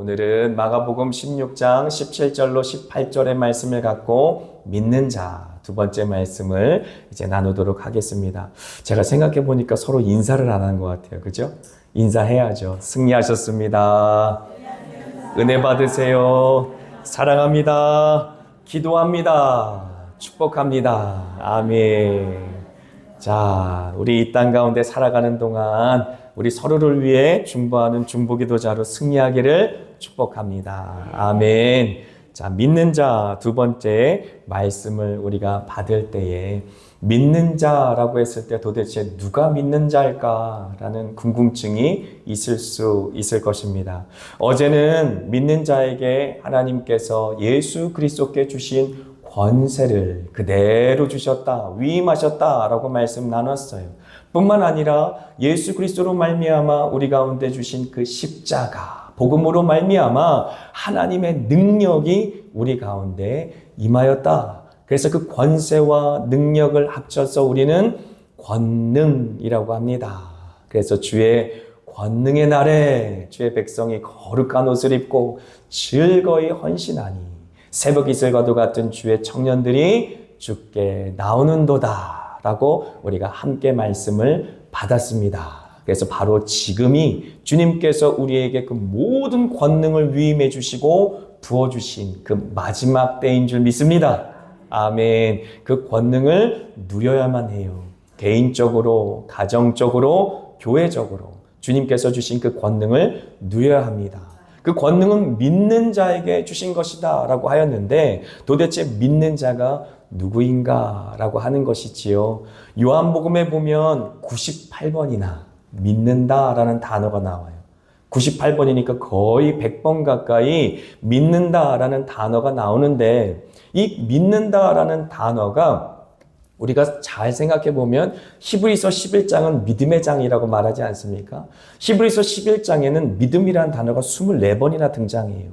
오늘은 마가복음 16장 17절로 18절의 말씀을 갖고 믿는 자 두 번째 말씀을 이제 나누도록 하겠습니다. 제가 생각해 보니까 서로 인사를 안 한 것 같아요. 그죠? 인사해야죠. 승리하셨습니다. 은혜 받으세요. 사랑합니다. 기도합니다. 축복합니다. 아멘. 자, 우리 이 땅 가운데 살아가는 동안 우리 서로를 위해 중보하는 중보기도자로 승리하기를 축복합니다. 아멘. 자, 믿는 자 두 번째 말씀을 우리가 받을 때에 믿는 자라고 했을 때 도대체 누가 믿는 자일까라는 궁금증이 있을 수 있을 것입니다. 어제는 믿는 자에게 하나님께서 예수 그리스도께 주신 권세를 그대로 주셨다, 위임하셨다라고 말씀 나눴어요. 뿐만 아니라 예수 그리스도로 말미암아 우리 가운데 주신 그 십자가, 복음으로 말미암아 하나님의 능력이 우리 가운데 임하였다. 그래서 그 권세와 능력을 합쳐서 우리는 권능이라고 합니다. 그래서 주의 권능의 날에 주의 백성이 거룩한 옷을 입고 즐거이 헌신하니 새벽 이슬과도 같은 주의 청년들이 주께 나오는도다 라고 우리가 함께 말씀을 받았습니다. 그래서 바로 지금이 주님께서 우리에게 그 모든 권능을 위임해 주시고 부어주신 그 마지막 때인 줄 믿습니다. 아멘. 그 권능을 누려야만 해요. 개인적으로, 가정적으로, 교회적으로 주님께서 주신 그 권능을 누려야 합니다. 그 권능은 믿는 자에게 주신 것이다 라고 하였는데 도대체 믿는 자가 누구인가 라고 하는 것이지요. 요한복음에 보면 98번이나 믿는다 라는 단어가 나와요. 98번이니까 거의 100번 가까이 믿는다 라는 단어가 나오는데 이 믿는다 라는 단어가 우리가 잘 생각해 보면 히브리서 11장은 믿음의 장이라고 말하지 않습니까? 히브리서 11장에는 믿음이라는 단어가 24번이나 등장해요.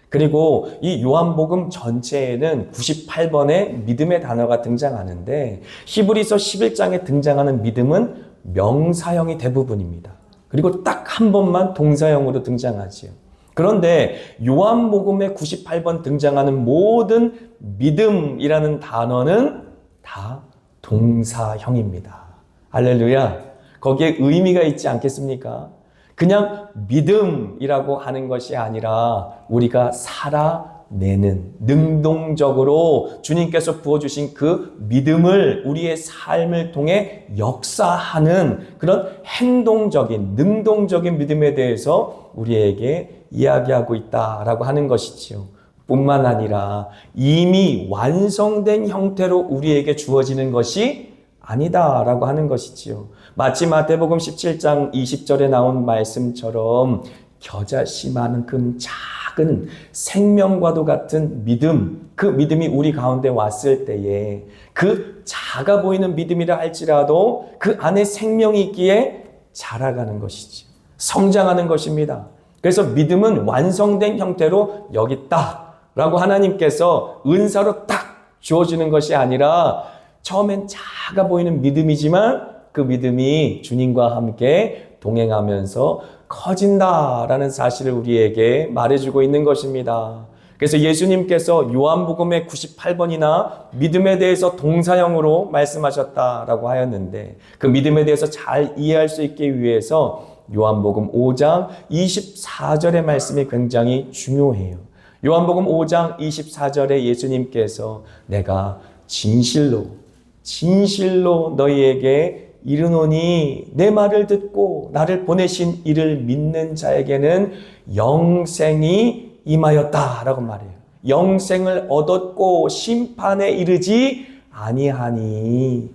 그리고 이 요한복음 전체에는 98번의 믿음의 단어가 등장하는데 히브리서 11장에 등장하는 믿음은 명사형이 대부분입니다. 그리고 딱 한 번만 동사형으로 등장하지요. 그런데 요한복음에 98번 등장하는 모든 믿음이라는 단어는 다 동사형입니다. 할렐루야. 거기에 의미가 있지 않겠습니까? 그냥 믿음이라고 하는 것이 아니라 우리가 살아내는 능동적으로 주님께서 부어주신 그 믿음을 우리의 삶을 통해 역사하는 그런 행동적인 능동적인 믿음에 대해서 우리에게 이야기하고 있다라고 하는 것이지요. 뿐만 아니라 이미 완성된 형태로 우리에게 주어지는 것이 아니다라고 하는 것이지요. 마치 마태복음 17장 20절에 나온 말씀처럼 겨자씨만큼 작은 생명과도 같은 믿음, 그 믿음이 우리 가운데 왔을 때에 그 작아 보이는 믿음이라 할지라도 그 안에 생명이 있기에 자라가는 것이지요. 성장하는 것입니다. 그래서 믿음은 완성된 형태로 여기 있다라고 하나님께서 은사로 딱 주어지는 것이 아니라 처음엔 작아 보이는 믿음이지만 그 믿음이 주님과 함께 동행하면서 커진다라는 사실을 우리에게 말해주고 있는 것입니다. 그래서 예수님께서 요한복음에 98번이나 믿음에 대해서 동사형으로 말씀하셨다라고 하였는데 그 믿음에 대해서 잘 이해할 수 있기 위해서 요한복음 5장 24절의 말씀이 굉장히 중요해요. 요한복음 5장 24절에 예수님께서 내가 진실로 너희에게 이르노니 내 말을 듣고 나를 보내신 이를 믿는 자에게는 영생이 임하였다라고 말해요. 영생을 얻었고 심판에 이르지 아니하니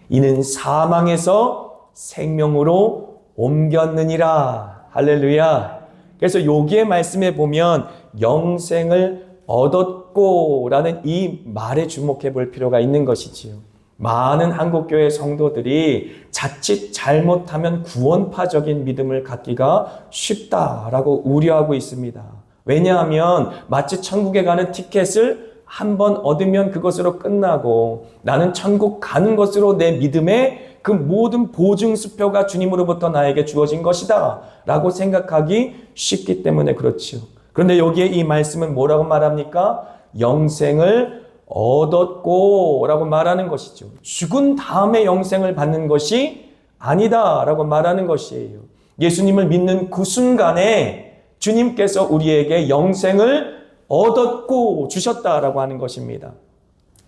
이는 사망에서 생명으로 옮겼느니라. 할렐루야. 그래서 여기에 말씀해 보면 영생을 얻었고 라는 이 말에 주목해 볼 필요가 있는 것이지요. 많은 한국교회 성도들이 자칫 잘못하면 구원파적인 믿음을 갖기가 쉽다라고 우려하고 있습니다. 왜냐하면 마치 천국에 가는 티켓을 한 번 얻으면 그것으로 끝나고 나는 천국 가는 것으로 내 믿음의 그 모든 보증수표가 주님으로부터 나에게 주어진 것이다 라고 생각하기 쉽기 때문에 그렇지요. 그런데 여기에 이 말씀은 뭐라고 말합니까? 영생을 얻었고 라고 말하는 것이죠. 죽은 다음에 영생을 받는 것이 아니다 라고 말하는 것이에요. 예수님을 믿는 그 순간에 주님께서 우리에게 영생을 얻었고 주셨다라고 하는 것입니다.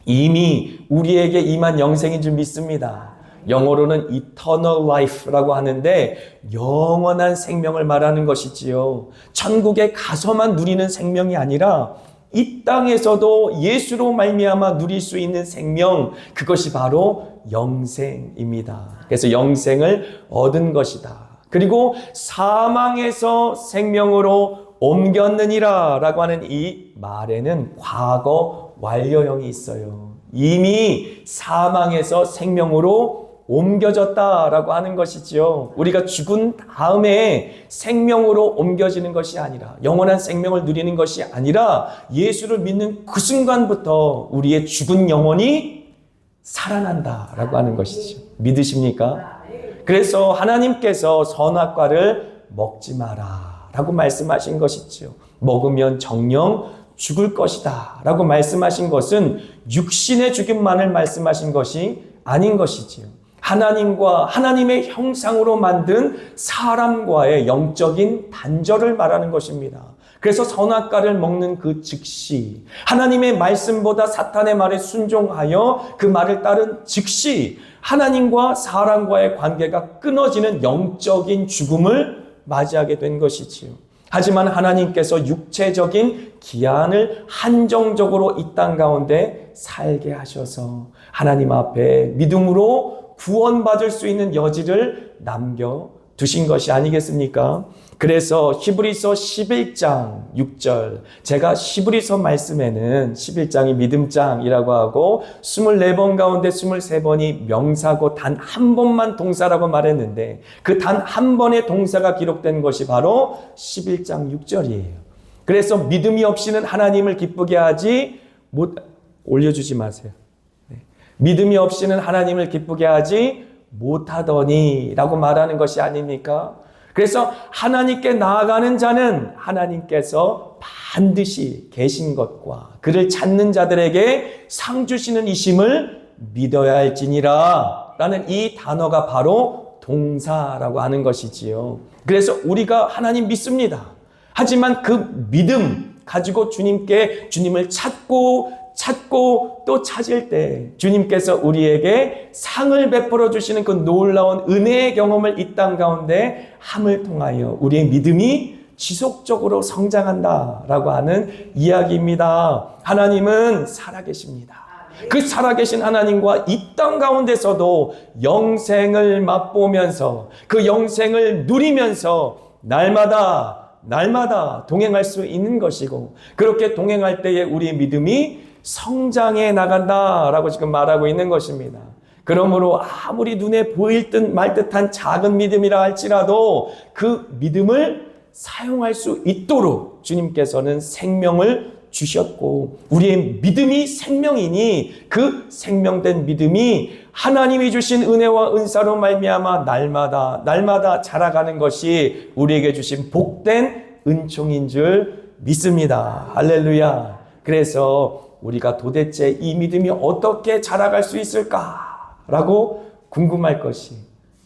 이미 우리에게 임한 영생인 줄 믿습니다. 영어로는 eternal life라고 하는데 영원한 생명을 말하는 것이지요. 천국에 가서만 누리는 생명이 아니라 이 땅에서도 예수로 말미암아 누릴 수 있는 생명, 그것이 바로 영생입니다. 그래서 영생을 얻은 것이다. 그리고 사망에서 생명으로 옮겼느니라 라고 하는 이 말에는 과거 완료형이 있어요. 이미 사망에서 생명으로 옮겨졌다라고 하는 것이지요. 우리가 죽은 다음에 생명으로 옮겨지는 것이 아니라, 영원한 생명을 누리는 것이 아니라 예수를 믿는 그 순간부터 우리의 죽은 영혼이 살아난다라고 하는 것이죠. 믿으십니까? 그래서 하나님께서 선악과를 먹지 마라 라고 말씀하신 것이죠. 먹으면 정녕 죽을 것이다 라고 말씀하신 것은 육신의 죽음만을 말씀하신 것이 아닌 것이지요. 하나님과 하나님의 형상으로 만든 사람과의 영적인 단절을 말하는 것입니다. 그래서 선악과를 먹는 그 즉시, 하나님의 말씀보다 사탄의 말에 순종하여 그 말을 따른 즉시 하나님과 사람과의 관계가 끊어지는 영적인 죽음을 맞이하게 된 것이지요. 하지만 하나님께서 육체적인 기한을 한정적으로 이 땅 가운데 살게 하셔서 하나님 앞에 믿음으로 구원받을 수 있는 여지를 남겨두신 것이 아니겠습니까? 그래서 히브리서 11장 6절, 제가 히브리서 말씀에는 11장이 믿음장이라고 하고 24번 가운데 23번이 명사고 단 한 번만 동사라고 말했는데 그 단 한 번의 동사가 기록된 것이 바로 11장 6절이에요. 그래서 믿음이 없이는 하나님을 기쁘게 하지 올려주지 마세요. 믿음이 없이는 하나님을 기쁘게 하지 못하더니 라고 말하는 것이 아닙니까? 그래서 하나님께 나아가는 자는 하나님께서 반드시 계신 것과 그를 찾는 자들에게 상 주시는 이심을 믿어야 할지니라 라는 이 단어가 바로 동사라고 하는 것이지요. 그래서 우리가 하나님 믿습니다. 하지만 그 믿음 가지고 주님을 찾고 또 찾을 때 주님께서 우리에게 상을 베풀어 주시는 그 놀라운 은혜의 경험을 이 땅 가운데 함을 통하여 우리의 믿음이 지속적으로 성장한다라고 하는 이야기입니다. 하나님은 살아계십니다. 그 살아계신 하나님과 이 땅 가운데서도 영생을 맛보면서 그 영생을 누리면서 날마다 동행할 수 있는 것이고, 그렇게 동행할 때에 우리의 믿음이 성장해 나간다라고 지금 말하고 있는 것입니다. 그러므로 아무리 눈에 보일 듯 말 듯한 작은 믿음이라 할지라도 그 믿음을 사용할 수 있도록 주님께서는 생명을 주셨고, 우리의 믿음이 생명이니 그 생명된 믿음이 하나님이 주신 은혜와 은사로 말미암아 날마다 자라가는 것이 우리에게 주신 복된 은총인 줄 믿습니다. 할렐루야. 그래서 우리가 도대체 이 믿음이 어떻게 자라갈 수 있을까라고 궁금할 것이,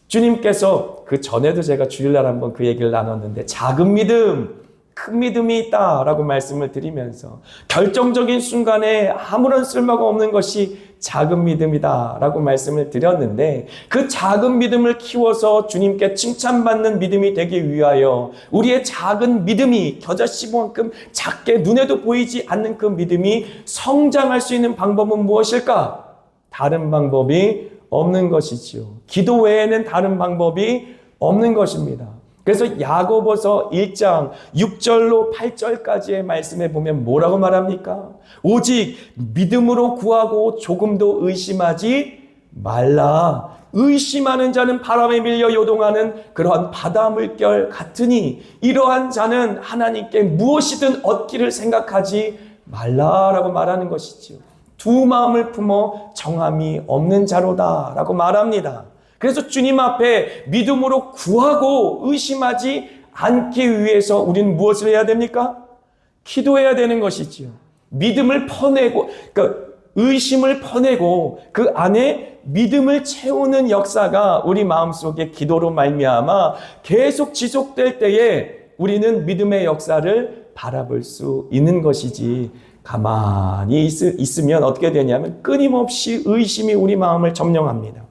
주님께서 그 전에도 제가 주일날 한번 그 얘기를 나눴는데 작은 믿음, 큰 믿음이 있다라고 말씀을 드리면서 결정적인 순간에 아무런 쓸모가 없는 것이 작은 믿음이다라고 말씀을 드렸는데, 그 작은 믿음을 키워서 주님께 칭찬받는 믿음이 되기 위하여 우리의 작은 믿음이 겨자씨만큼 작게 눈에도 보이지 않는 그 믿음이 성장할 수 있는 방법은 무엇일까? 다른 방법이 없는 것이지요. 기도 외에는 다른 방법이 없는 것입니다. 그래서 야고보서 1장 6절로 8절까지의 말씀에 보면 뭐라고 말합니까? 오직 믿음으로 구하고 조금도 의심하지 말라. 의심하는 자는 바람에 밀려 요동하는 그러한 바다 물결 같으니 이러한 자는 하나님께 무엇이든 얻기를 생각하지 말라라고 말하는 것이지요. 두 마음을 품어 정함이 없는 자로다라고 말합니다. 그래서 주님 앞에 믿음으로 구하고 의심하지 않기 위해서 우리는 무엇을 해야 됩니까? 기도해야 되는 것이지요. 믿음을 퍼내고, 그러니까 의심을 퍼내고 그 안에 믿음을 채우는 역사가 우리 마음속에 기도로 말미암아 계속 지속될 때에 우리는 믿음의 역사를 바라볼 수 있는 것이지, 가만히 있으면 어떻게 되냐면 끊임없이 의심이 우리 마음을 점령합니다.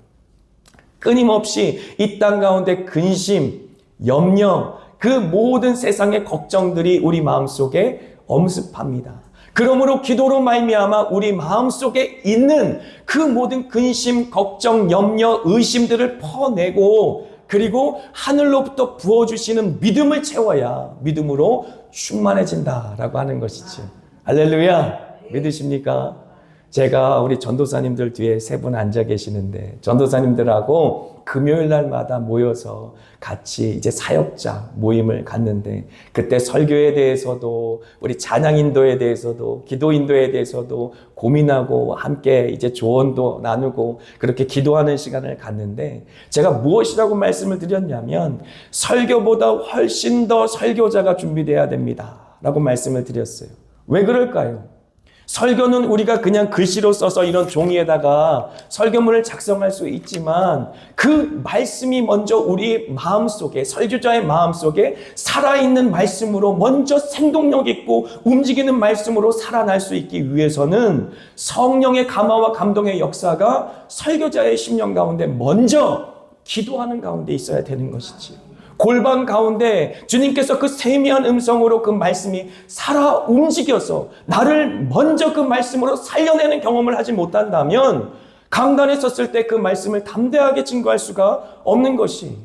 끊임없이 이 땅 가운데 근심, 염려, 그 모든 세상의 걱정들이 우리 마음속에 엄습합니다. 그러므로 기도로 말미암아 우리 마음속에 있는 그 모든 근심, 걱정, 염려, 의심들을 퍼내고, 그리고 하늘로부터 부어주시는 믿음을 채워야 믿음으로 충만해진다라고 하는 것이죠. 할렐루야! 믿으십니까? 제가 우리 전도사님들 뒤에 세 분 앉아 계시는데, 전도사님들하고 금요일 날마다 모여서 같이 이제 사역자 모임을 갖는데, 그때 설교에 대해서도 우리 찬양 인도에 대해서도 기도 인도에 대해서도 고민하고 함께 이제 조언도 나누고 그렇게 기도하는 시간을 갖는데, 제가 무엇이라고 말씀을 드렸냐면 설교보다 훨씬 더 설교자가 준비돼야 됩니다 라고 말씀을 드렸어요. 왜 그럴까요? 설교는 우리가 그냥 글씨로 써서 이런 종이에다가 설교문을 작성할 수 있지만, 그 말씀이 먼저 우리 마음속에, 설교자의 마음속에 살아있는 말씀으로 먼저 생동력 있고 움직이는 말씀으로 살아날 수 있기 위해서는 성령의 감화와 감동의 역사가 설교자의 심령 가운데 먼저 기도하는 가운데 있어야 되는 것이지요. 골방 가운데 주님께서 그 세미한 음성으로 그 말씀이 살아 움직여서 나를 먼저 그 말씀으로 살려내는 경험을 하지 못한다면 강단에 섰을 때 그 말씀을 담대하게 증거할 수가 없는 것이.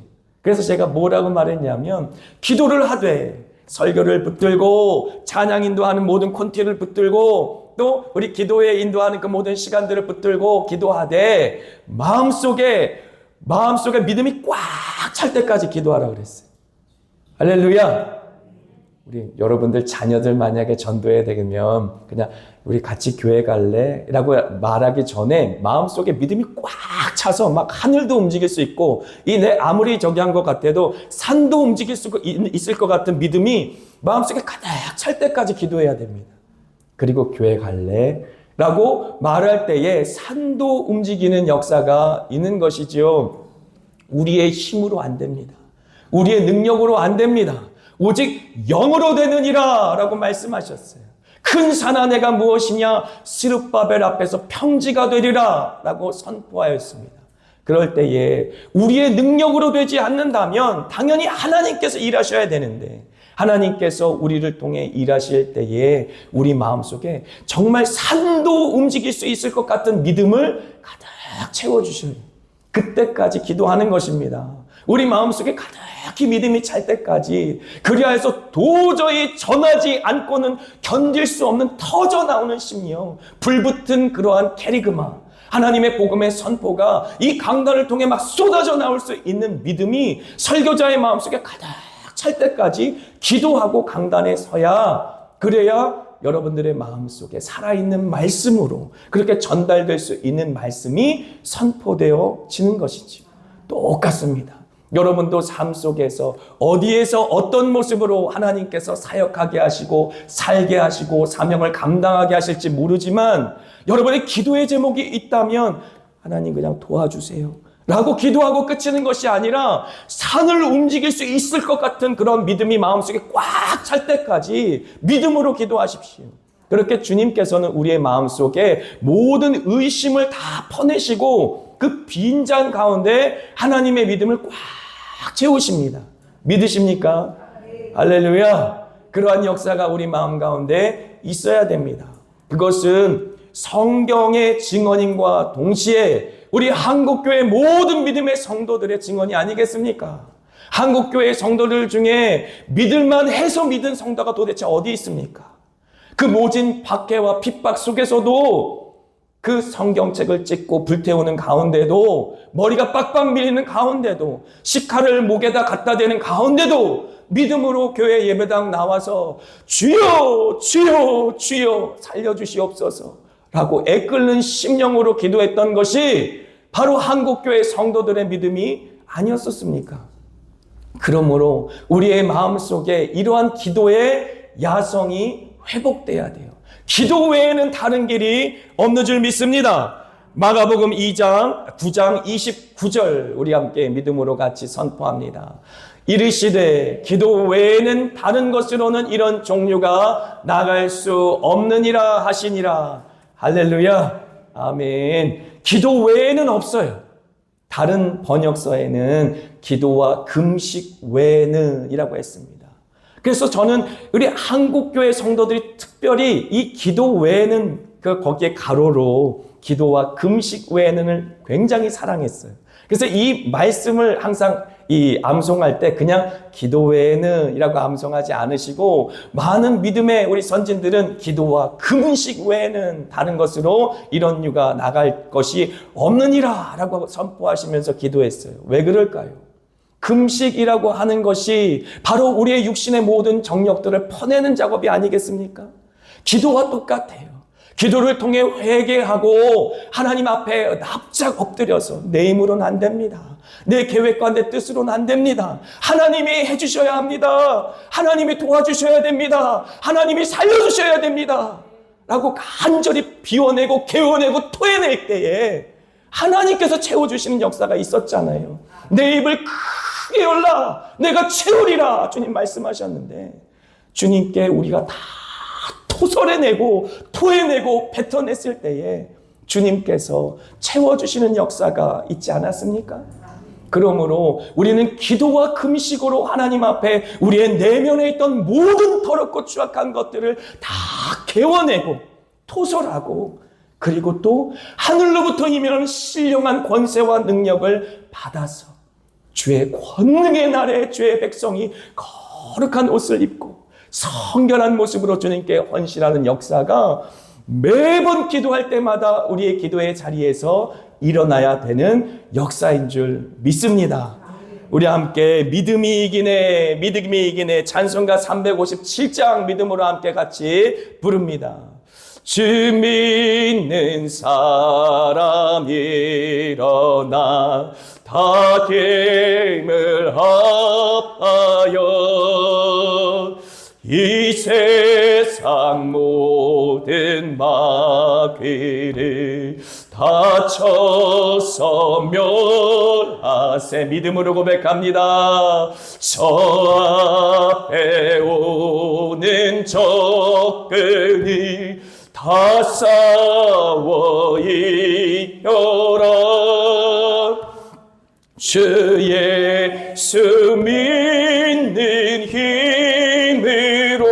그래서 제가 뭐라고 말했냐면, 기도를 하되 설교를 붙들고 찬양 인도하는 모든 콘티를 붙들고 또 우리 기도에 인도하는 그 모든 시간들을 붙들고 기도하되 마음속에 믿음이 꽉 찰 때까지 기도하라고 그랬어요. 할렐루야! 우리 여러분들 자녀들 만약에 전도해야 되면 그냥 우리 같이 교회 갈래? 라고 말하기 전에 마음속에 믿음이 꽉 차서 막 하늘도 움직일 수 있고, 이 내 아무리 저기 한 것 같아도 산도 움직일 수 있을 것 같은 믿음이 마음속에 가득 찰 때까지 기도해야 됩니다. 그리고 교회 갈래? 라고 말할 때에 산도 움직이는 역사가 있는 것이지요. 우리의 힘으로 안 됩니다. 우리의 능력으로 안 됩니다. 오직 영으로 되느니라 라고 말씀하셨어요. 큰 산하네가 무엇이냐? 스룹바벨 앞에서 평지가 되리라 라고 선포하였습니다. 그럴 때에 우리의 능력으로 되지 않는다면 당연히 하나님께서 일하셔야 되는데, 하나님께서 우리를 통해 일하실 때에 우리 마음속에 정말 산도 움직일 수 있을 것 같은 믿음을 가득 채워주셔요. 그때까지 기도하는 것입니다. 우리 마음속에 가득히 믿음이 찰 때까지, 그리하여서 도저히 전하지 않고는 견딜 수 없는 터져 나오는 심령, 불붙은 그러한 캐리그마, 하나님의 복음의 선포가 이 강단을 통해 막 쏟아져 나올 수 있는 믿음이 설교자의 마음속에 가득 찰 때까지 기도하고 강단에 서야, 그래야 여러분들의 마음속에 살아있는 말씀으로 그렇게 전달될 수 있는 말씀이 선포되어지는 것이지. 똑같습니다. 여러분도 삶 속에서 어디에서 어떤 모습으로 하나님께서 사역하게 하시고 살게 하시고 사명을 감당하게 하실지 모르지만, 여러분의 기도의 제목이 있다면 하나님 그냥 도와주세요 라고 기도하고 끝이는 것이 아니라 산을 움직일 수 있을 것 같은 그런 믿음이 마음속에 꽉 찰 때까지 믿음으로 기도하십시오. 그렇게 주님께서는 우리의 마음속에 모든 의심을 다 퍼내시고 그 빈잔 가운데 하나님의 믿음을 꽉 채우십니다. 믿으십니까? 할렐루야! 그러한 역사가 우리 마음 가운데 있어야 됩니다. 그것은 성경의 증언임과 동시에 우리 한국교회 모든 믿음의 성도들의 증언이 아니겠습니까? 한국교회 성도들 중에 믿을만 해서 믿은 성도가 도대체 어디 있습니까? 그 모진 박해와 핍박 속에서도, 그 성경책을 찍고 불태우는 가운데도, 머리가 빡빡 밀리는 가운데도, 식칼을 목에다 갖다 대는 가운데도 믿음으로 교회 예배당 나와서 주여 주여 주여 살려주시옵소서 라고 애끓는 심령으로 기도했던 것이 바로 한국교회 성도들의 믿음이 아니었었습니까? 그러므로 우리의 마음속에 이러한 기도의 야성이 회복돼야 돼요. 기도 외에는 다른 길이 없는 줄 믿습니다. 마가복음 2장 9장 29절 우리 함께 믿음으로 같이 선포합니다. 이르시되 기도 외에는 다른 것으로는 이런 종류가 나갈 수 없느니라 하시니라. 할렐루야. 아멘. 기도 외에는 없어요. 다른 번역서에는 기도와 금식 외에는 이라고 했습니다. 그래서 저는 우리 한국교회 성도들이 특별히 이 기도 외에는 거기에 가로로 기도와 금식 외에는을 굉장히 사랑했어요. 그래서 이 말씀을 항상 이 암송할 때 그냥 기도 외에는 이라고 암송하지 않으시고, 많은 믿음의 우리 선진들은 기도와 금식 외에는 다른 것으로 이런 유가 나갈 것이 없느니라 라고 선포하시면서 기도했어요. 왜 그럴까요? 금식이라고 하는 것이 바로 우리의 육신의 모든 정력들을 퍼내는 작업이 아니겠습니까? 기도와 똑같아요. 기도를 통해 회개하고 하나님 앞에 납작 엎드려서 내 힘으로는 안 됩니다. 내 계획과 내 뜻으로는 안 됩니다. 하나님이 해주셔야 합니다. 하나님이 도와주셔야 됩니다. 하나님이 살려주셔야 됩니다. 라고 간절히 비워내고 개워내고 토해낼 때에 하나님께서 채워주시는 역사가 있었잖아요. 내 입을 크게 열라 내가 채우리라 주님 말씀하셨는데, 주님께 우리가 다 토설해내고 토해내고 뱉어냈을 때에 주님께서 채워주시는 역사가 있지 않았습니까? 그러므로 우리는 기도와 금식으로 하나님 앞에 우리의 내면에 있던 모든 더럽고 추악한 것들을 다 개워내고 토설하고, 그리고 또 하늘로부터 임하는 신령한 권세와 능력을 받아서 주의 권능의 날에 주의 백성이 거룩한 옷을 입고 성결한 모습으로 주님께 헌신하는 역사가 매번 기도할 때마다 우리의 기도의 자리에서 일어나야 되는 역사인 줄 믿습니다. 우리 함께 믿음이 이기네 찬송가 357장 믿음으로 함께 같이 부릅니다. 주 믿는 사람 일어나 다 힘을 합하여 이 세상 모든 마귀를 다쳐서 멸하세. 믿음으로 고백합니다. 저 앞에 오는 적군이 다 싸워 이겨라. 주 예수 믿는 힘으로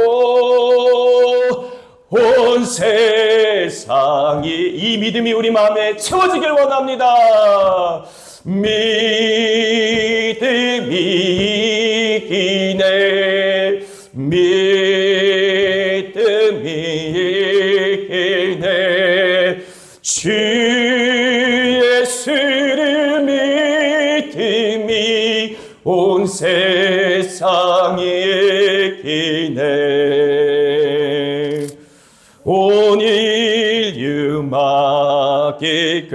온 세상이, 이 믿음이 우리 마음에 채워지길 원합니다. 믿음이 이기네 믿음이 이기네 주 예수를 믿음이 온 세상이 이기네. 온 인류 마귀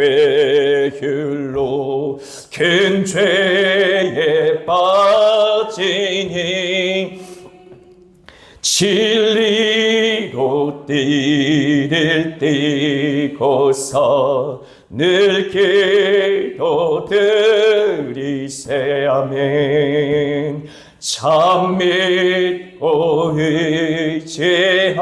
괴휼로 큰 죄에 빠지니 진리로 띠를 띠고서 늘 기도드리세. 아멘. 참 믿고 의지하면서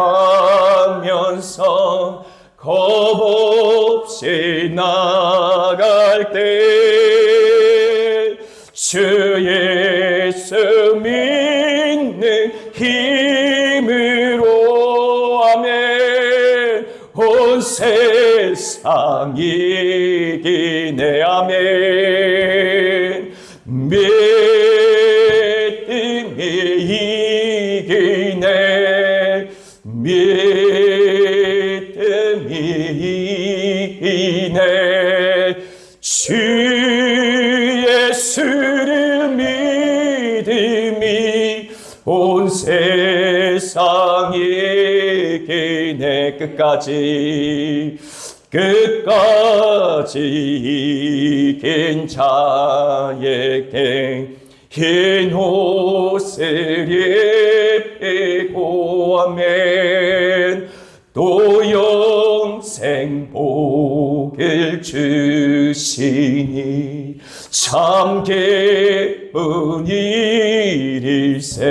겁없이 나갈 때 주 예수 믿는 힘으로 아멘 온 세상 이기네. 아멘. 믿음이 이기네 믿음이 이기네 주 예수를 믿음이 온 세상 이기네. 끝까지 이긴 자에게 흰 옷을 입히고 아멘. 또 영생 복을 주시니 참 기쁜 일일세.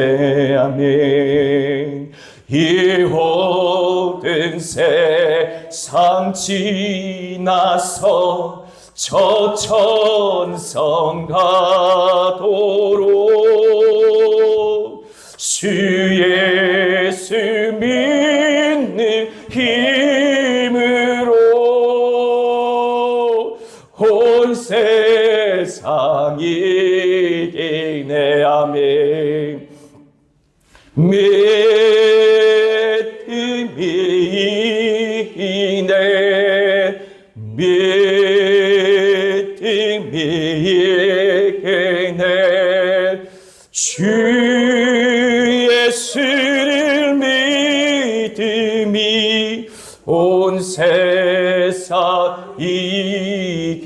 아멘. 이 모든 세상 지나서 저 천성 가도록 주 예수 믿는 힘으로 온 세상 이기네. 아멘. 믿음이 이기네. 믿음이 이기네. 주 예수를 믿음이 온 세상 이기네.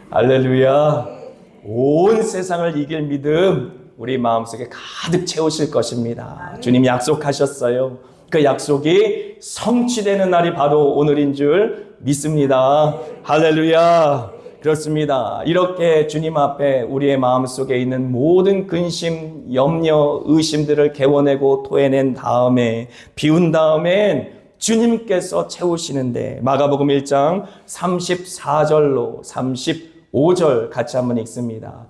할렐루야. 온 세상을 이길 믿음 우리 마음속에 가득 채우실 것입니다. 주님 약속하셨어요. 그 약속이 성취되는 날이 바로 오늘인 줄 믿습니다. 할렐루야. 그렇습니다. 이렇게 주님 앞에 우리의 마음속에 있는 모든 근심, 염려, 의심들을 개워내고 토해낸 다음에, 비운 다음엔 주님께서 채우시는데, 마가복음 1장 34절로 35절 같이 한번 읽습니다.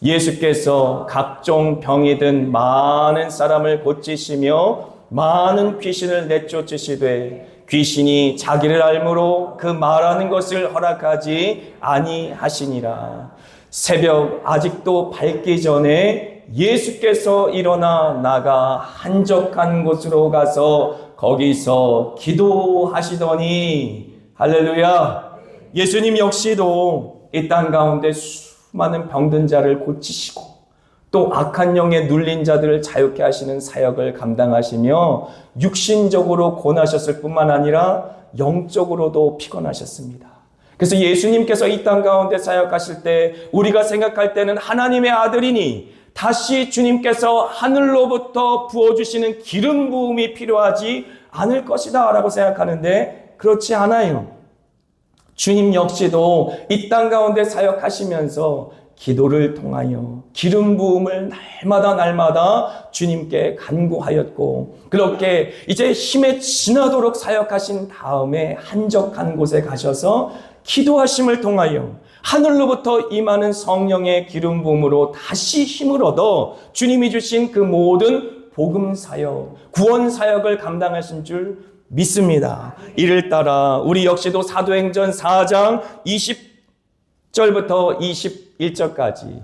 예수께서 각종 병이 든 많은 사람을 고치시며 많은 귀신을 내쫓으시되 귀신이 자기를 알므로 그 말하는 것을 허락하지 아니하시니라. 새벽 아직도 밝기 전에 예수께서 일어나 나가 한적한 곳으로 가서 거기서 기도하시더니. 할렐루야. 예수님 역시도 이 땅 가운데 수많은 병든 자를 고치시고 또 악한 영에 눌린 자들을 자유케 하시는 사역을 감당하시며 육신적으로 고나셨을 뿐만 아니라 영적으로도 피곤하셨습니다. 그래서 예수님께서 이 땅 가운데 사역하실 때 우리가 생각할 때는 하나님의 아들이니 다시 주님께서 하늘로부터 부어주시는 기름 부음이 필요하지 않을 것이다 라고 생각하는데 그렇지 않아요. 주님 역시도 이 땅 가운데 사역하시면서 기도를 통하여 기름 부음을 날마다 주님께 간구하였고, 그렇게 이제 힘에 지나도록 사역하신 다음에 한적한 곳에 가셔서 기도하심을 통하여 하늘로부터 임하는 성령의 기름 부음으로 다시 힘을 얻어 주님이 주신 그 모든 복음 사역, 구원 사역을 감당하신 줄 믿습니다. 이를 따라 우리 역시도 사도행전 4장 20절부터 21절까지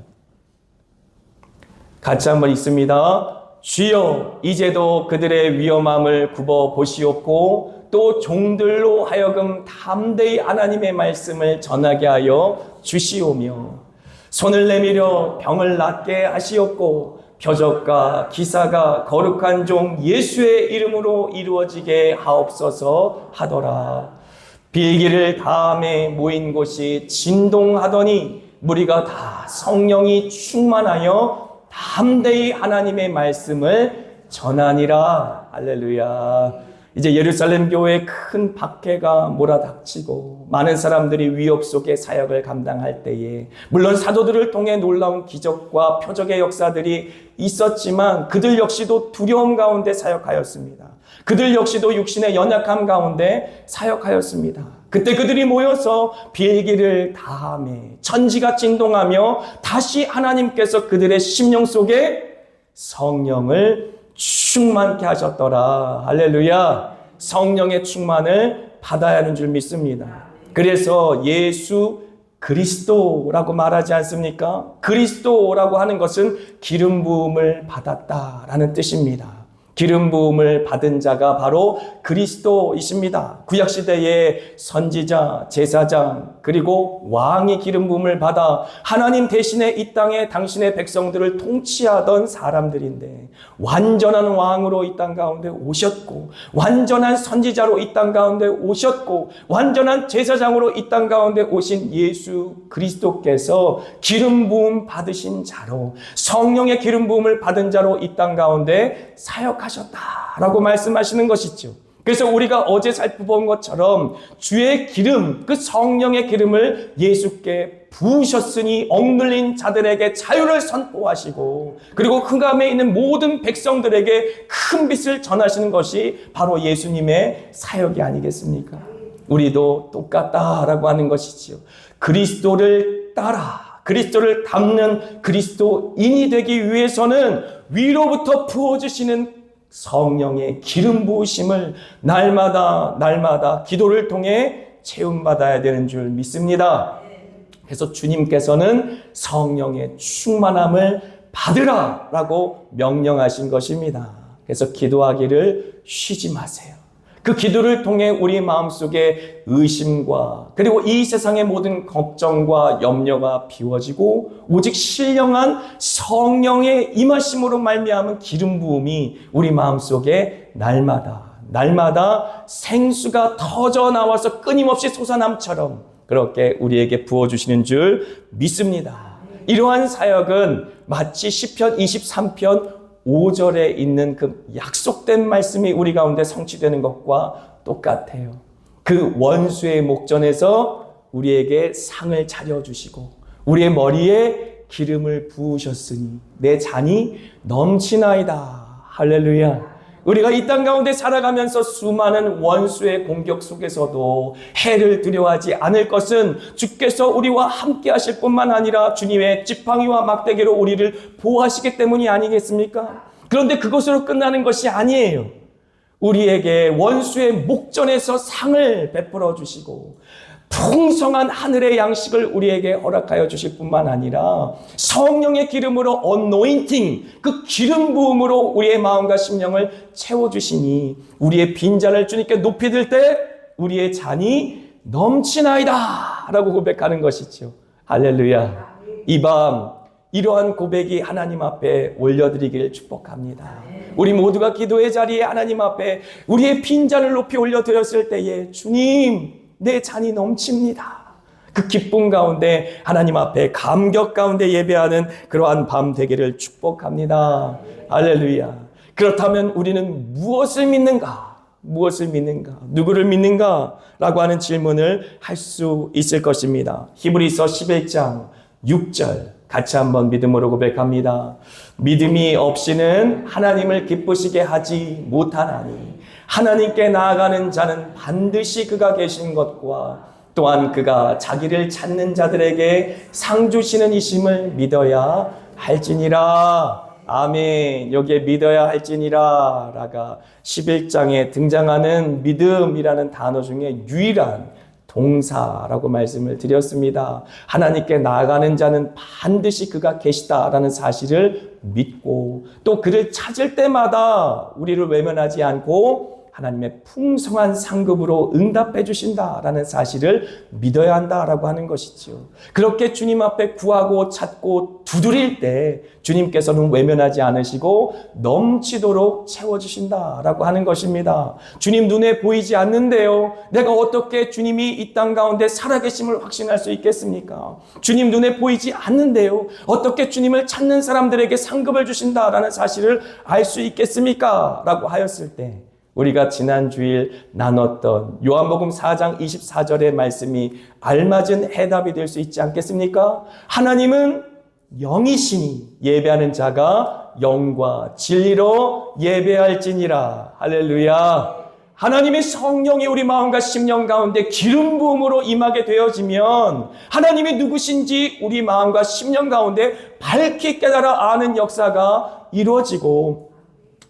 같이 한번 읽습니다. 주여 이제도 그들의 위험함을 굽어 보시옵고 또 종들로 하여금 담대히 하나님의 말씀을 전하게 하여 주시오며 손을 내밀어 병을 낫게 하시옵고 표적과 기사가 거룩한 종 예수의 이름으로 이루어지게 하옵소서 하더라. 빌기를 다음에 모인 곳이 진동하더니 무리가 다 성령이 충만하여 담대히 하나님의 말씀을 전하니라. 할렐루야. 이제 예루살렘 교회에 큰 박해가 몰아닥치고 많은 사람들이 위협 속에 사역을 감당할 때에 물론 사도들을 통해 놀라운 기적과 표적의 역사들이 있었지만 그들 역시도 두려움 가운데 사역하였습니다. 그들 역시도 육신의 연약함 가운데 사역하였습니다. 그때 그들이 모여서 비일기를 다하며 천지가 진동하며 다시 하나님께서 그들의 심령 속에 성령을 충만케 하셨더라. 할렐루야. 성령의 충만을 받아야 하는 줄 믿습니다. 그래서 예수 그리스도라고 말하지 않습니까? 그리스도라고 하는 것은 기름 부음을 받았다라는 뜻입니다. 기름 부음을 받은 자가 바로 그리스도이십니다. 구약시대의 선지자, 제사장, 그리고 왕이 기름 부음을 받아 하나님 대신에 이 땅에 당신의 백성들을 통치하던 사람들인데 완전한 왕으로 이 땅 가운데 오셨고 완전한 선지자로 이 땅 가운데 오셨고 완전한 제사장으로 이 땅 가운데 오신 예수 그리스도께서 기름 부음 받으신 자로 성령의 기름 부음을 받은 자로 이 땅 가운데 사역하셨습니다. 하셨다라고 말씀하시는 것이죠. 그래서 우리가 어제 살펴본 것처럼 주의 기름, 그 성령의 기름을 예수께 부으셨으니 억눌린 자들에게 자유를 선포하시고, 그리고 흑암에 있는 모든 백성들에게 큰 빛을 전하시는 것이 바로 예수님의 사역이 아니겠습니까? 우리도 똑같다라고 하는 것이지요. 그리스도를 따라, 그리스도를 닮는 그리스도인이 되기 위해서는 위로부터 부어주시는 성령의 기름 부으심을 날마다 기도를 통해 체험받아야 되는 줄 믿습니다. 그래서 주님께서는 성령의 충만함을 받으라라고 명령하신 것입니다. 그래서 기도하기를 쉬지 마세요. 그 기도를 통해 우리 마음속에 의심과 그리고 이 세상의 모든 걱정과 염려가 비워지고 오직 신령한 성령의 임하심으로 말미암은 기름 부음이 우리 마음속에 날마다 생수가 터져 나와서 끊임없이 솟아남처럼 그렇게 우리에게 부어주시는 줄 믿습니다. 이러한 사역은 마치 시편 23편 5절에 있는 그 약속된 말씀이 우리 가운데 성취되는 것과 똑같아요. 그 원수의 목전에서 우리에게 상을 차려주시고 우리의 머리에 기름을 부으셨으니 내 잔이 넘치나이다. 할렐루야. 우리가 이 땅 가운데 살아가면서 수많은 원수의 공격 속에서도 해를 두려워하지 않을 것은 주께서 우리와 함께 하실 뿐만 아니라 주님의 지팡이와 막대기로 우리를 보호하시기 때문이 아니겠습니까? 그런데 그것으로 끝나는 것이 아니에요. 우리에게 원수의 목전에서 상을 베풀어 주시고 풍성한 하늘의 양식을 우리에게 허락하여 주실 뿐만 아니라 성령의 기름으로 anointing, 그 기름 부음으로 우리의 마음과 심령을 채워주시니 우리의 빈잔을 주님께 높이 들 때 우리의 잔이 넘치나이다 라고 고백하는 것이죠. 할렐루야. 이 밤 이러한 고백이 하나님 앞에 올려드리기를 축복합니다. 우리 모두가 기도의 자리에 하나님 앞에 우리의 빈잔을 높이 올려드렸을 때에 주님 내 잔이 넘칩니다. 그 기쁨 가운데 하나님 앞에 감격 가운데 예배하는 그러한 밤 되기를 축복합니다. 할렐루야. 그렇다면 우리는 무엇을 믿는가? 무엇을 믿는가? 누구를 믿는가? 라고 하는 질문을 할 수 있을 것입니다. 히브리서 11장 6절 같이 한번 믿음으로 고백합니다. 믿음이 없이는 하나님을 기쁘시게 하지 못하나니 하나님께 나아가는 자는 반드시 그가 계신 것과 또한 그가 자기를 찾는 자들에게 상 주시는 이심을 믿어야 할지니라. 아멘. 여기에 믿어야 할지니라 라가 11장에 등장하는 믿음이라는 단어 중에 유일한 동사라고 말씀을 드렸습니다. 하나님께 나아가는 자는 반드시 그가 계시다라는 사실을 믿고 또 그를 찾을 때마다 우리를 외면하지 않고 하나님의 풍성한 상급으로 응답해 주신다라는 사실을 믿어야 한다라고 하는 것이죠. 그렇게 주님 앞에 구하고 찾고 두드릴 때 주님께서는 외면하지 않으시고 넘치도록 채워주신다라고 하는 것입니다. 주님 눈에 보이지 않는데요. 내가 어떻게 주님이 이 땅 가운데 살아계심을 확신할 수 있겠습니까? 주님 눈에 보이지 않는데요. 어떻게 주님을 찾는 사람들에게 상급을 주신다라는 사실을 알 수 있겠습니까? 라고 하였을 때 우리가 지난 주일 나눴던 요한복음 4장 24절의 말씀이 알맞은 해답이 될 수 있지 않겠습니까? 하나님은 영이시니 예배하는 자가 영과 진리로 예배할지니라. 할렐루야. 하나님의 성령이 우리 마음과 심령 가운데 기름 부음으로 임하게 되어지면 하나님이 누구신지 우리 마음과 심령 가운데 밝히 깨달아 아는 역사가 이루어지고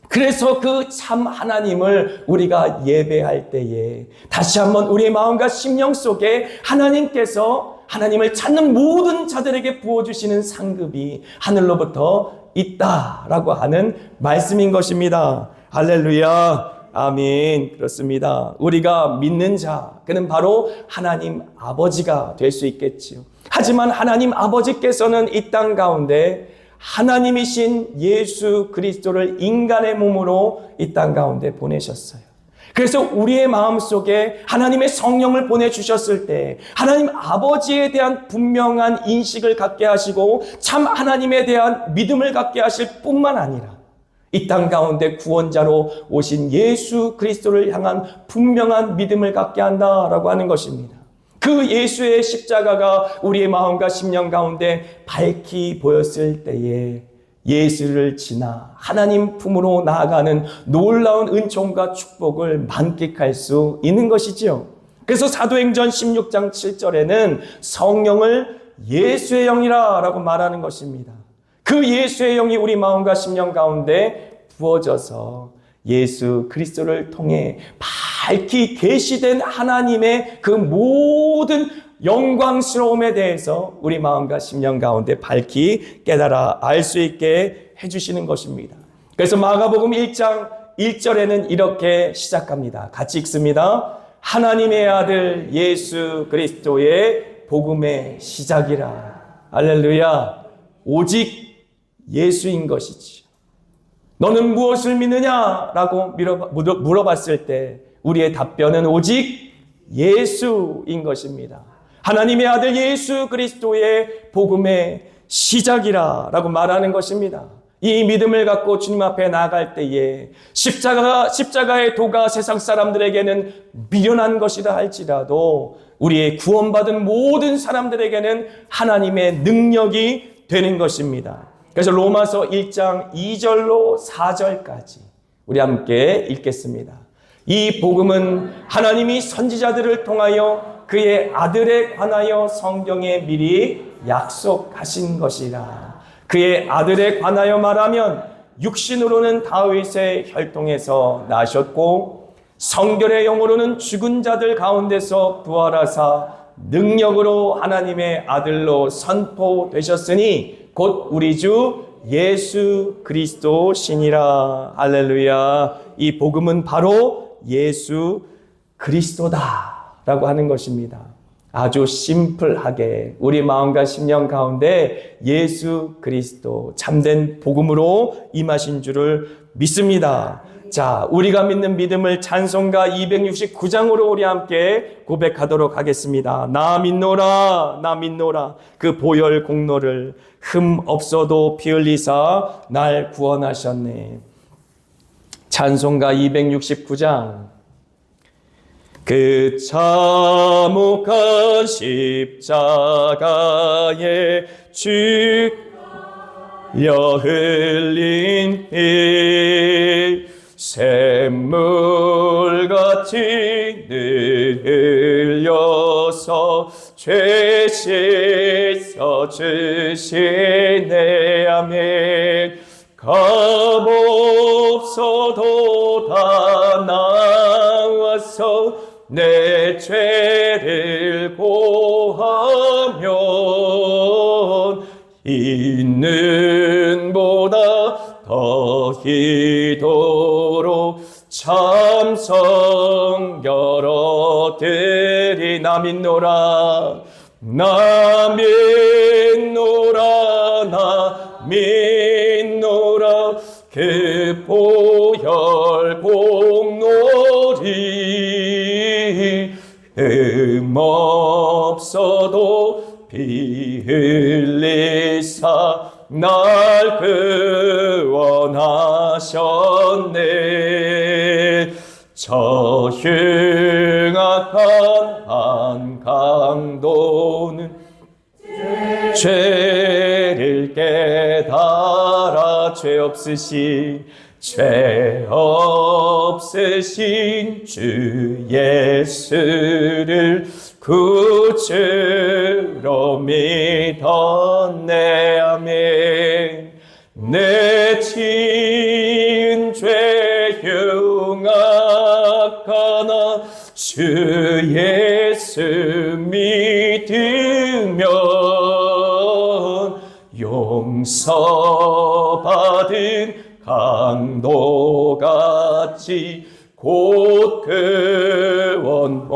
그래서 그 참 하나님을 우리가 예배할 때에 다시 한번 우리의 마음과 심령 속에 하나님께서 하나님을 찾는 모든 자들에게 부어주시는 상급이 하늘로부터 있다라고 하는 말씀인 것입니다. 할렐루야. 아멘. 그렇습니다. 우리가 믿는 자, 그는 바로 하나님 아버지가 될 수 있겠지요. 하지만 하나님 아버지께서는 이 땅 가운데 하나님이신 예수 그리스도를 인간의 몸으로 이 땅 가운데 보내셨어요. 그래서 우리의 마음속에 하나님의 성령을 보내주셨을 때 하나님 아버지에 대한 분명한 인식을 갖게 하시고 참 하나님에 대한 믿음을 갖게 하실 뿐만 아니라 이 땅 가운데 구원자로 오신 예수 그리스도를 향한 분명한 믿음을 갖게 한다라고 하는 것입니다. 그 예수의 십자가가 우리의 마음과 심령 가운데 밝히 보였을 때에 예수를 지나 하나님 품으로 나아가는 놀라운 은총과 축복을 만끽할 수 있는 것이지요. 그래서 사도행전 16장 7절에는 성령을 예수의 영이라 라고 말하는 것입니다. 그 예수의 영이 우리 마음과 심령 가운데 부어져서 예수 그리스도를 통해 밝히 계시된 하나님의 그 모든 영광스러움에 대해서 우리 마음과 심령 가운데 밝히 깨달아 알 수 있게 해주시는 것입니다. 그래서 마가복음 1장 1절에는 이렇게 시작합니다. 같이 읽습니다. 하나님의 아들 예수 그리스도의 복음의 시작이라. 할렐루야. 오직 예수인 것이지. 너는 무엇을 믿느냐라고 물어봤을 때 우리의 답변은 오직 예수인 것입니다. 하나님의 아들 예수 그리스도의 복음의 시작이라고 말하는 것입니다. 이 믿음을 갖고 주님 앞에 나아갈 때에 십자가의 도가 세상 사람들에게는 미련한 것이라 할지라도 우리의 구원받은 모든 사람들에게는 하나님의 능력이 되는 것입니다. 그래서 로마서 1장 2절로 4절까지 우리 함께 읽겠습니다. 이 복음은 하나님이 선지자들을 통하여 그의 아들에 관하여 성경에 미리 약속하신 것이라. 그의 아들에 관하여 말하면 육신으로는 다윗의 혈통에서 나셨고 성결의 영으로는 죽은 자들 가운데서 부활하사 능력으로 하나님의 아들로 선포되셨으니 곧 우리 주 예수 그리스도시니라. 할렐루야. 이 복음은 바로 예수 그리스도다라고 하는 것입니다. 아주 심플하게 우리 마음과 심령 가운데 예수 그리스도 참된 복음으로 임하신 줄을 믿습니다. 자, 우리가 믿는 믿음을 찬송가 269장으로 우리 함께 고백하도록 하겠습니다. 나 믿노라, 나 믿노라. 그 보혈 공로를 흠 없어도 피 흘리사 날 구원하셨네. 찬송가 269장. 그 참혹한 십자가에 주여 흘린 피 샘물같이 늘 흘려서 죄 씻어 주시네. 아멘. 값없어도 다 나와서 내 죄를 고하면 있는 보다 더 이도록 참성결 얻으리. 나 믿노라, 나 믿노라, 나 믿노라. 그 보혈 공로리 없어도 피 흘리사 날 구원하셨네. 저 흉악한 강도는 죄를 깨달아 죄 없으신 주 예수를 구주로 믿었네. 아멘. 내 지은 죄 흉악하나 주 예수 믿으면 용서받은 강도같이 곧 구원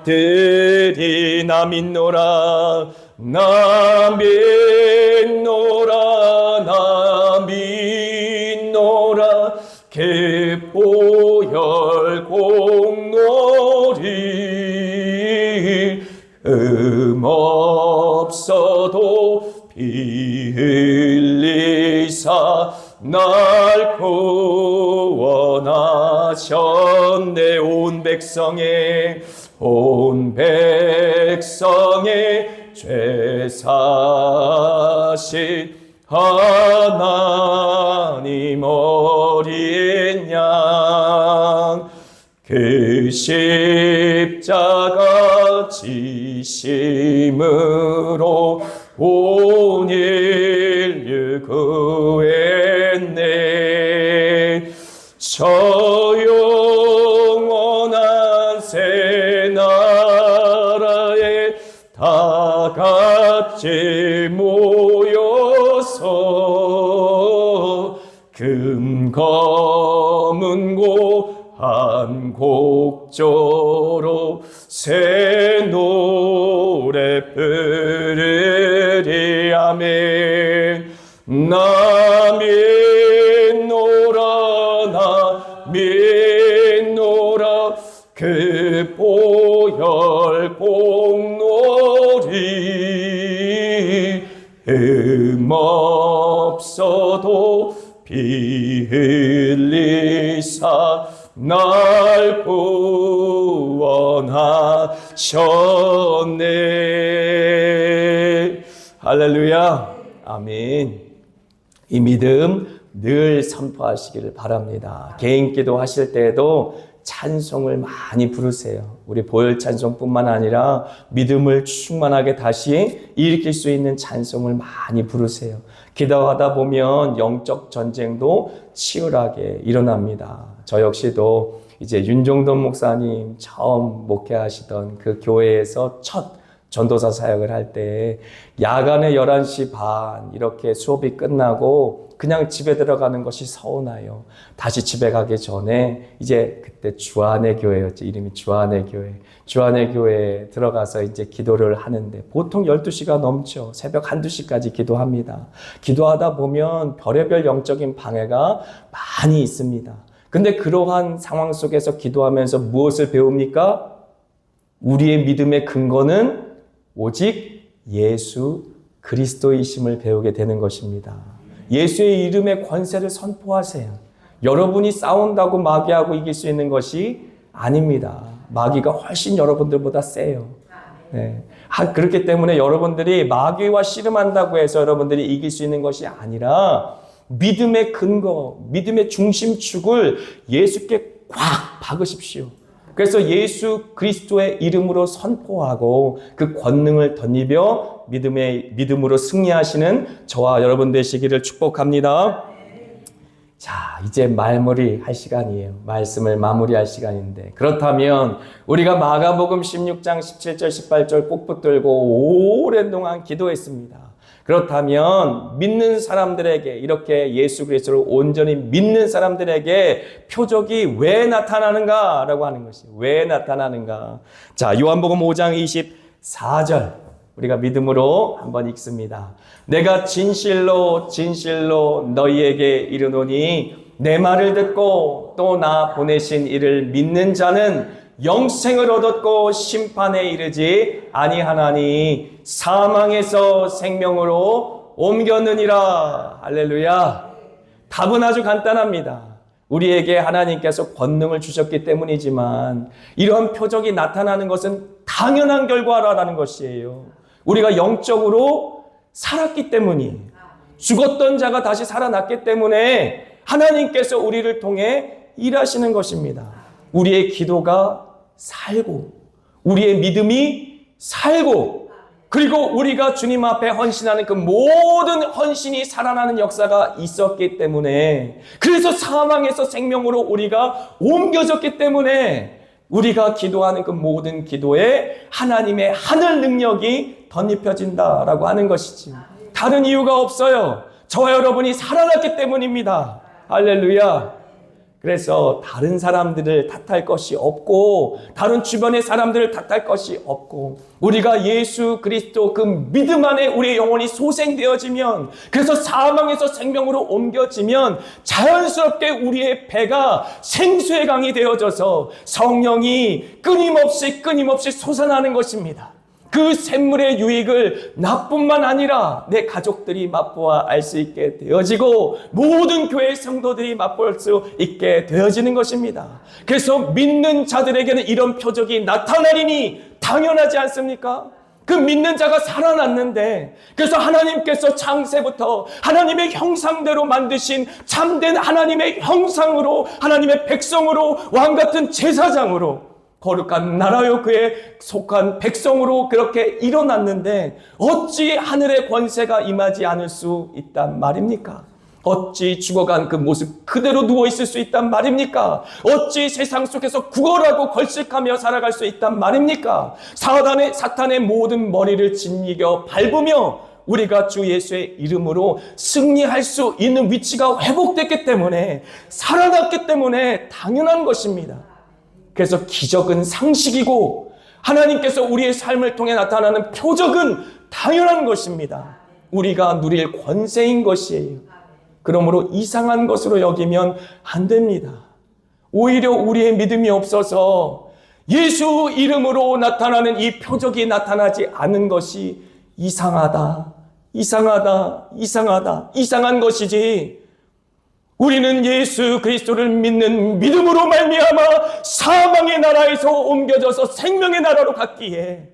얻으리. 나 믿노라, 나 믿노라, 나 믿노라. 그 보혈 공로리 없어도 피 흘리사 날 구원하셨네. 온 백성의 죄 사신 하나님 어린 양, 그 십자가 지심으로 온 인류 구했네. 저 영원한 새 나라에 다 같이 모여서 금 검은 고한 곡조로 새 노래 부르리. 아멘. 나 믿노라 그 보혈 공로리. 없어도 피 흘리사 날 구원하셨네. 할렐루야. 아멘. 이 믿음 늘 선포하시기를 바랍니다. 개인 기도 하실 때에도 찬송을 많이 부르세요. 우리 보혈 찬송뿐만 아니라 믿음을 충만하게 다시 일으킬 수 있는 찬송을 많이 부르세요. 기도하다 보면 영적 전쟁도 치열하게 일어납니다. 저 역시도 이제 윤종돈 목사님 처음 목회하시던 그 교회에서 첫 전도사 사역을 할 때 야간에 11시 반 이렇게 수업이 끝나고 그냥 집에 들어가는 것이 서운해요. 다시 집에 가기 전에 이제 그때 주안의 교회였죠. 이름이 주안의 교회. 주안의 교회에 들어가서 이제 기도를 하는데 보통 12시가 넘죠. 새벽 1-2시까지 기도합니다. 기도하다 보면 별의별 영적인 방해가 많이 있습니다. 근데 그러한 상황 속에서 기도하면서 무엇을 배웁니까? 우리의 믿음의 근거는 오직 예수 그리스도이심을 배우게 되는 것입니다. 예수의 이름의 권세를 선포하세요. 여러분이 싸운다고 마귀하고 이길 수 있는 것이 아닙니다. 마귀가 훨씬 여러분들보다 세요. 네. 그렇기 때문에 여러분들이 마귀와 씨름한다고 해서 여러분들이 이길 수 있는 것이 아니라 믿음의 근거, 믿음의 중심축을 예수께 꽉 박으십시오. 그래서 예수 그리스도의 이름으로 선포하고 그 권능을 덧입어 믿음으로 승리하시는 저와 여러분 되시기를 축복합니다. 자, 이제 마무리 할 시간이에요. 말씀을 마무리할 시간인데, 그렇다면 우리가 마가복음 16장 17절 18절 꼭 붙들고 오랜 동안 기도했습니다. 그렇다면 믿는 사람들에게, 이렇게 예수 그리스도를 온전히 믿는 사람들에게 표적이 왜 나타나는가 라고 하는 것이, 왜 나타나는가. 자, 요한복음 5장 24절 우리가 믿음으로 한번 읽습니다. 내가 진실로 진실로 너희에게 이르노니 내 말을 듣고 또 나 보내신 이를 믿는 자는 영생을 얻었고 심판에 이르지 아니하나니 사망에서 생명으로 옮겼느니라. 할렐루야. 답은 아주 간단합니다. 우리에게 하나님께서 권능을 주셨기 때문이지만 이런 표적이 나타나는 것은 당연한 결과라는 것이에요. 우리가 영적으로 살았기 때문이에요. 죽었던 자가 다시 살아났기 때문에 하나님께서 우리를 통해 일하시는 것입니다. 우리의 기도가 살고, 우리의 믿음이 살고, 그리고 우리가 주님 앞에 헌신하는 그 모든 헌신이 살아나는 역사가 있었기 때문에, 그래서 사망에서 생명으로 우리가 옮겨졌기 때문에 우리가 기도하는 그 모든 기도에 하나님의 하늘 능력이 덧입혀진다라고 하는 것이지, 다른 이유가 없어요. 저와 여러분이 살아났기 때문입니다. 할렐루야. 그래서 다른 사람들을 탓할 것이 없고, 다른 주변의 사람들을 탓할 것이 없고, 우리가 예수 그리스도 그 믿음 안에 우리의 영혼이 소생되어지면, 그래서 사망에서 생명으로 옮겨지면 자연스럽게 우리의 배가 생수의 강이 되어져서 성령이 끊임없이 솟아나는 것입니다. 그 샘물의 유익을 나뿐만 아니라 내 가족들이 맛보아 알 수 있게 되어지고 모든 교회 성도들이 맛볼 수 있게 되어지는 것입니다. 그래서 믿는 자들에게는 이런 표적이 나타나리니 당연하지 않습니까? 그 믿는 자가 살아났는데, 그래서 하나님께서 창세부터 하나님의 형상대로 만드신 참된 하나님의 형상으로, 하나님의 백성으로, 왕같은 제사장으로, 거룩한 나라요 그에 속한 백성으로 그렇게 일어났는데 어찌 하늘의 권세가 임하지 않을 수 있단 말입니까? 어찌 죽어간 그 모습 그대로 누워있을 수 있단 말입니까? 어찌 세상 속에서 구걸하고 걸식하며 살아갈 수 있단 말입니까? 사탄의 모든 머리를 짓이겨 밟으며 우리가 주 예수의 이름으로 승리할 수 있는 위치가 회복됐기 때문에, 살아났기 때문에 당연한 것입니다. 그래서 기적은 상식이고 하나님께서 우리의 삶을 통해 나타나는 표적은 당연한 것입니다. 우리가 누릴 권세인 것이에요. 그러므로 이상한 것으로 여기면 안 됩니다. 오히려 우리의 믿음이 없어서 예수 이름으로 나타나는 이 표적이 나타나지 않은 것이 이상하다, 이상한 것이지, 우리는 예수 그리스도를 믿는 믿음으로 말미암아 사망의 나라에서 옮겨져서 생명의 나라로 갔기에,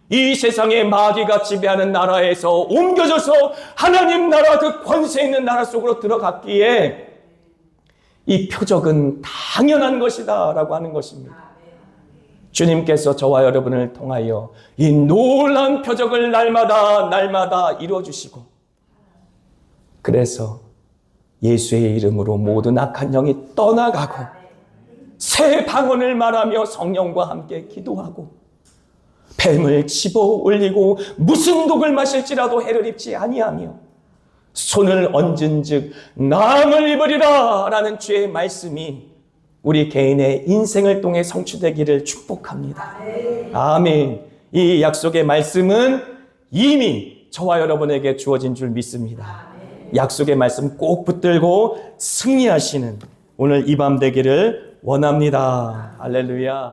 이 세상의 마귀가 지배하는 나라에서 옮겨져서 하나님 나라 그 권세 있는 나라 속으로 들어갔기에 이 표적은 당연한 것이다 라고 하는 것입니다. 주님께서 저와 여러분을 통하여 이 놀라운 표적을 날마다 이루어주시고, 그래서 예수의 이름으로 모든 악한 영이 떠나가고 새 방언을 말하며 성령과 함께 기도하고 뱀을 집어 올리고 무슨 독을 마실지라도 해를 입지 아니하며 손을 얹은즉 나음을 입으리라 라는 주의 말씀이 우리 개인의 인생을 통해 성취되기를 축복합니다. 아멘. 이 약속의 말씀은 이미 저와 여러분에게 주어진 줄 믿습니다. 약속의 말씀 꼭 붙들고 승리하시는 오늘 이 밤 되기를 원합니다. 할렐루야.